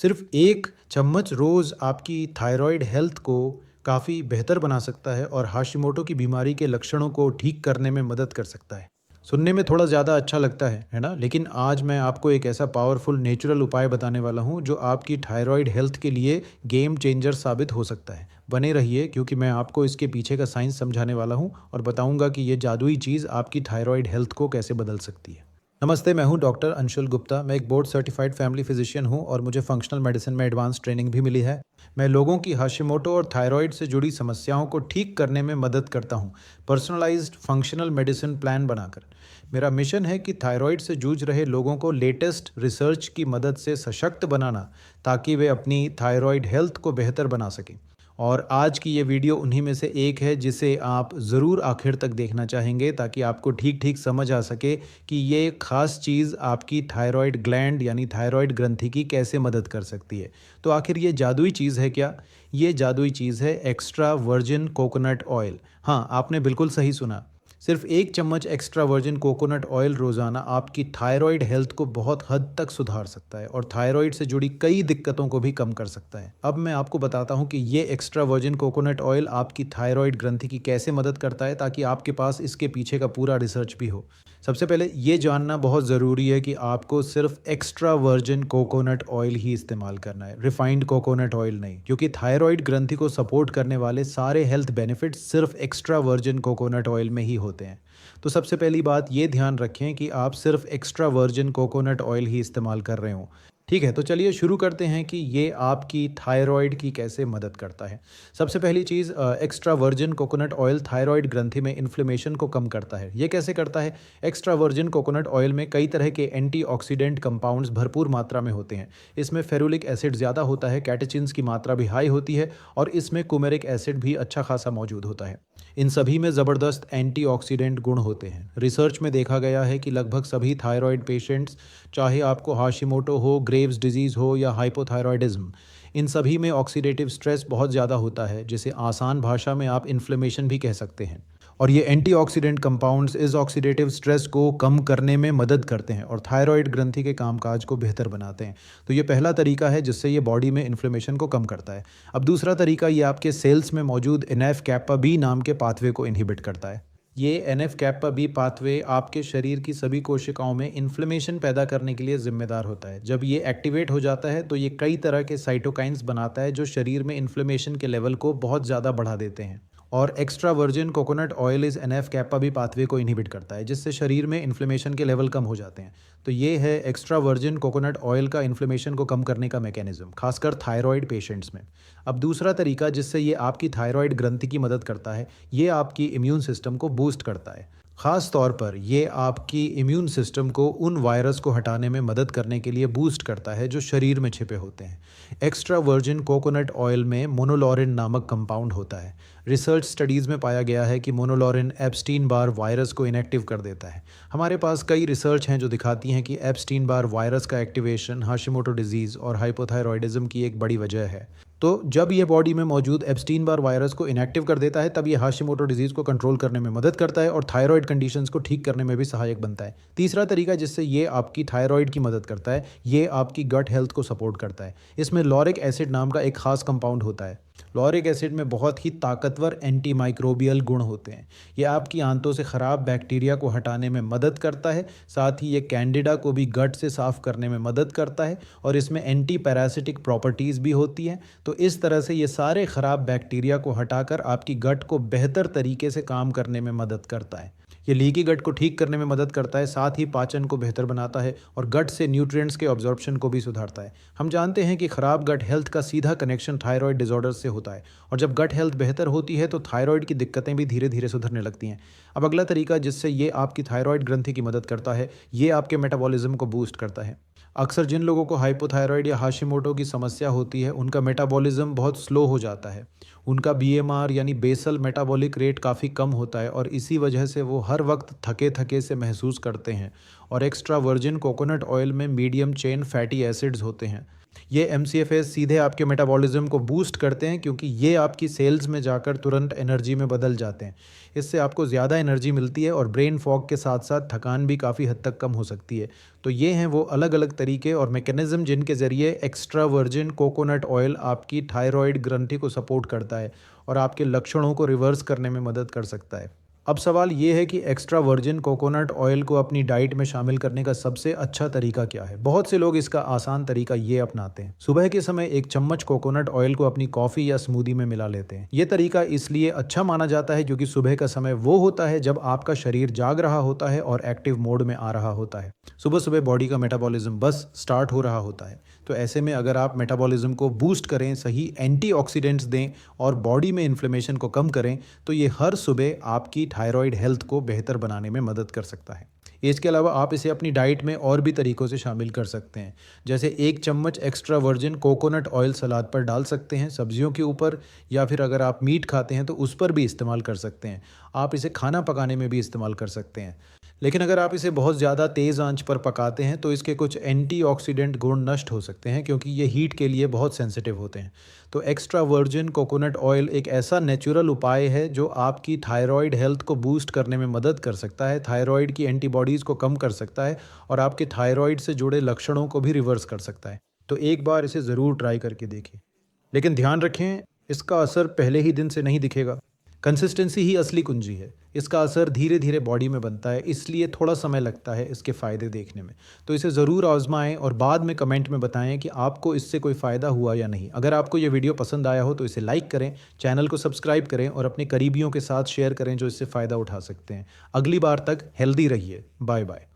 सिर्फ एक चम्मच रोज़ आपकी थायराइड हेल्थ को काफ़ी बेहतर बना सकता है और हाशिमोटो की बीमारी के लक्षणों को ठीक करने में मदद कर सकता है। सुनने में थोड़ा ज़्यादा अच्छा लगता है ना? लेकिन आज मैं आपको एक ऐसा पावरफुल नेचुरल उपाय बताने वाला हूँ जो आपकी थायराइड हेल्थ के लिए गेम चेंजर साबित हो सकता है। बने रहिए क्योंकि मैं आपको इसके पीछे का साइंस समझाने वाला हूँ और बताऊँगा कि ये जादुई चीज़ आपकी थायराइड हेल्थ को कैसे बदल सकती है। नमस्ते, मैं हूं डॉक्टर अंशुल गुप्ता। मैं एक बोर्ड सर्टिफाइड फैमिली फिजिशियन हूं और मुझे फंक्शनल मेडिसिन में एडवांस ट्रेनिंग भी मिली है। मैं लोगों की हाशिमोटो और थायराइड से जुड़ी समस्याओं को ठीक करने में मदद करता हूं, पर्सनलाइज्ड फंक्शनल मेडिसिन प्लान बनाकर। मेरा मिशन है कि थायराइड से जूझ रहे लोगों को लेटेस्ट रिसर्च की मदद से सशक्त बनाना, ताकि वे अपनी थायराइड हेल्थ को बेहतर बना सकें। और आज की ये वीडियो उन्हीं में से एक है जिसे आप ज़रूर आखिर तक देखना चाहेंगे, ताकि आपको ठीक ठीक समझ आ सके कि ये ख़ास चीज़ आपकी थायराइड ग्लैंड यानी थायराइड ग्रंथि की कैसे मदद कर सकती है। तो आखिर ये जादुई चीज़ है क्या? ये जादुई चीज़ है एक्स्ट्रा वर्जिन कोकोनट ऑयल। हाँ, आपने बिल्कुल सही सुना। सिर्फ एक चम्मच एक्स्ट्रा वर्जिन कोकोनट ऑयल रोज़ाना आपकी थायराइड हेल्थ को बहुत हद तक सुधार सकता है और थायराइड से जुड़ी कई दिक्कतों को भी कम कर सकता है। अब मैं आपको बताता हूँ कि ये एक्स्ट्रा वर्जिन कोकोनट ऑयल आपकी थायराइड ग्रंथि की कैसे मदद करता है, ताकि आपके पास इसके पीछे का पूरा रिसर्च भी हो। सबसे पहले ये जानना बहुत ज़रूरी है कि आपको सिर्फ एक्स्ट्रा वर्जिन कोकोनट ऑयल ही इस्तेमाल करना है, रिफाइंड कोकोनट ऑयल नहीं, क्योंकि थायराइड ग्रंथि को सपोर्ट करने वाले सारे हेल्थ बेनिफिट्स सिर्फ एक्स्ट्रा वर्जिन कोकोनट ऑयल में ही होते हैं। तो सबसे पहली बात ये ध्यान रखें कि आप सिर्फ एक्स्ट्रा वर्जिन कोकोनट ऑयल ही इस्तेमाल कर रहे हो। ठीक है, तो चलिए शुरू करते हैं कि ये आपकी थायराइड की कैसे मदद करता है। सबसे पहली चीज़, extra virgin coconut oil thyroid ग्रंथि में इन्फ्लेमेशन को कम करता है। ये कैसे करता है? एक्स्ट्रा वर्जिन कोकोनट ऑयल में कई तरह के एंटीऑक्सीडेंट कंपाउंड्स भरपूर मात्रा में होते हैं। इसमें फेरुलिक एसिड ज़्यादा होता है, कैटेचिन्स की मात्रा भी हाई होती है और इसमें कुमेरिक एसिड भी अच्छा खासा मौजूद होता है। इन सभी में ज़बरदस्त एंटीऑक्सीडेंट गुण होते हैं। रिसर्च में देखा गया है कि लगभग सभी थायराइड पेशेंट्स, चाहे आपको हाशिमोटो हो, ग्रेव्स डिजीज़ हो या हाइपोथायरॉयडिज्म, इन सभी में ऑक्सीडेटिव स्ट्रेस बहुत ज़्यादा होता है, जिसे आसान भाषा में आप इन्फ्लेमेशन भी कह सकते हैं। और ये एंटीऑक्सीडेंट कंपाउंड्स इस ऑक्सीडेटिव स्ट्रेस को कम करने में मदद करते हैं और थायराइड ग्रंथि के कामकाज को बेहतर बनाते हैं। तो ये पहला तरीका है जिससे ये बॉडी में इन्फ्लेमेशन को कम करता है। अब दूसरा तरीका, ये आपके सेल्स में मौजूद एनएफ कैप्पा बी नाम के पाथवे को इनहिबिट करता है। ये एनएफ कैप्पा बी पाथवे आपके शरीर की सभी कोशिकाओं में इन्फ्लेमेशन पैदा करने के लिए जिम्मेदार होता है। जब ये एक्टिवेट हो जाता है तो ये कई तरह के साइटोकाइंस बनाता है जो शरीर में इन्फ्लेमेशन के लेवल को बहुत ज़्यादा बढ़ा देते हैं। और एक्स्ट्रा वर्जिन कोकोनट ऑयल इस एनएफ कैप्पा भी पाथवे को इनहिबिट करता है, जिससे शरीर में इन्फ्लेमेशन के लेवल कम हो जाते हैं। तो ये है एक्स्ट्रा वर्जिन कोकोनट ऑयल का इन्फ्लेमेशन को कम करने का मैकेनिज्म, खासकर थायराइड पेशेंट्स में। अब दूसरा तरीका जिससे ये आपकी थायराइड ग्रंथि की मदद करता है, ये आपकी इम्यून सिस्टम को बूस्ट करता है। ख़ास तौर पर ये आपकी इम्यून सिस्टम को उन वायरस को हटाने में मदद करने के लिए बूस्ट करता है जो शरीर में छिपे होते हैं। एक्स्ट्रा वर्जिन कोकोनट ऑयल में मोनोलॉरिन नामक कंपाउंड होता है। रिसर्च स्टडीज़ में पाया गया है कि मोनोलॉरिन एप्स्टीन बार वायरस को इनएक्टिव कर देता है। हमारे पास कई रिसर्च हैं जो दिखाती हैं कि एप्स्टीन बार वायरस का एक्टिवेशन हाशिमोटो डिजीज़ और हाइपोथायरॉयडिज्म की एक बड़ी वजह है। तो जब ये बॉडी में मौजूद एप्स्टीन बार वायरस को इनएक्टिव कर देता है, तब ये हाशिमोटो डिजीज़ को कंट्रोल करने में मदद करता है और थायराइड कंडीशंस को ठीक करने में भी सहायक बनता है। तीसरा तरीका जिससे ये आपकी थायराइड की मदद करता है, ये आपकी गट हेल्थ को सपोर्ट करता है। इसमें लॉरिक एसिड नाम का एक खास कंपाउंड होता है। लॉरिक एसिड में बहुत ही ताकतवर एंटी माइक्रोबियल गुण होते हैं। ये आपकी आंतों से ख़राब बैक्टीरिया को हटाने में मदद करता है, साथ ही ये कैंडिडा को भी गट से साफ़ करने में मदद करता है और इसमें एंटी पैरासिटिक प्रॉपर्टीज़ भी होती हैं। तो इस तरह से ये सारे ख़राब बैक्टीरिया को हटाकर आपकी गट को बेहतर तरीके से काम करने में मदद करता है। ये लीकी गट को ठीक करने में मदद करता है, साथ ही पाचन को बेहतर बनाता है और गट से न्यूट्रिएंट्स के ऑब्जॉर्प्शन को भी सुधारता है। हम जानते हैं कि ख़राब गट हेल्थ का सीधा कनेक्शन थायराइड डिसऑर्डर्स से होता है और जब गट हेल्थ बेहतर होती है तो थायराइड की दिक्कतें भी धीरे धीरे सुधरने लगती हैं। अब अगला तरीका जिससे ये आपकी थायराइड ग्रंथि की मदद करता है, ये आपके मेटाबॉलिज्म को बूस्ट करता है। अक्सर जिन लोगों को हाइपोथायराइड या हाशिमोटो की समस्या होती है, उनका मेटाबॉलिज्म बहुत स्लो हो जाता है। उनका बीएमआर यानी बेसल मेटाबॉलिक रेट काफ़ी कम होता है और इसी वजह से वो हर वक्त थके थके से महसूस करते हैं। और एक्स्ट्रा वर्जिन कोकोनट ऑयल में मीडियम चेन फैटी एसिड्स होते हैं, ये एमसीएफएस सीधे आपके मेटाबॉलिज्म को बूस्ट करते हैं क्योंकि ये आपकी सेल्स में जाकर तुरंत एनर्जी में बदल जाते हैं। इससे आपको ज़्यादा एनर्जी मिलती है और ब्रेन फॉग के साथ साथ थकान भी काफ़ी हद तक कम हो सकती है। तो ये हैं वो अलग अलग तरीके और मैकेनिज़्म जिनके ज़रिए एक्स्ट्रा वर्जिन कोकोनट ऑयल आपकी थायराइड ग्रंथि को सपोर्ट करता है और आपके लक्षणों को रिवर्स करने में मदद कर सकता है। अब सवाल ये है कि एक्स्ट्रा वर्जिन कोकोनट ऑयल को अपनी डाइट में शामिल करने का सबसे अच्छा तरीका क्या है। बहुत से लोग इसका आसान तरीका ये अपनाते हैं, सुबह के समय एक चम्मच कोकोनट ऑयल को अपनी कॉफ़ी या स्मूदी में मिला लेते हैं। ये तरीका इसलिए अच्छा माना जाता है क्योंकि सुबह का समय वो होता है जब आपका शरीर जाग रहा होता है और एक्टिव मोड में आ रहा होता है। सुबह सुबह बॉडी का मेटाबॉलिज्म बस स्टार्ट हो रहा होता है। तो ऐसे में अगर आप मेटाबॉलिज्म को बूस्ट करें, सही एंटीऑक्सीडेंट्स दें और बॉडी में इन्फ्लेमेशन को कम करें, तो ये हर सुबह आपकी थायराइड हेल्थ को बेहतर बनाने में मदद कर सकता है। इसके अलावा आप इसे अपनी डाइट में और भी तरीक़ों से शामिल कर सकते हैं। जैसे 1 चम्मच एक्स्ट्रा वर्जिन कोकोनट ऑयल सलाद पर डाल सकते हैं, सब्जियों के ऊपर, या फिर अगर आप मीट खाते हैं तो उस पर भी इस्तेमाल कर सकते हैं। आप इसे खाना पकाने में भी इस्तेमाल कर सकते हैं। लेकिन अगर आप इसे बहुत ज़्यादा तेज़ आंच पर पकाते हैं तो इसके कुछ एंटीऑक्सीडेंट गुण नष्ट हो सकते हैं क्योंकि ये हीट के लिए बहुत सेंसिटिव होते हैं। तो एक्स्ट्रा वर्जिन कोकोनट ऑयल एक ऐसा नेचुरल उपाय है जो आपकी थायराइड हेल्थ को बूस्ट करने में मदद कर सकता है, थायराइड की एंटीबॉडीज़ को कम कर सकता है और आपके थायराइड से जुड़े लक्षणों को भी रिवर्स कर सकता है। तो एक बार इसे ज़रूर ट्राई करके देखिए। लेकिन ध्यान रखें, इसका असर पहले ही दिन से नहीं दिखेगा। कंसिस्टेंसी ही असली कुंजी है। इसका असर धीरे धीरे बॉडी में बनता है, इसलिए थोड़ा समय लगता है इसके फ़ायदे देखने में। तो इसे ज़रूर आज़माएं और बाद में कमेंट में बताएं कि आपको इससे कोई फ़ायदा हुआ या नहीं। अगर आपको ये वीडियो पसंद आया हो तो इसे लाइक करें, चैनल को सब्सक्राइब करें और अपने करीबियों के साथ शेयर करें जो इससे फ़ायदा उठा सकते हैं। अगली बार तक हेल्दी रहिए। Bye bye.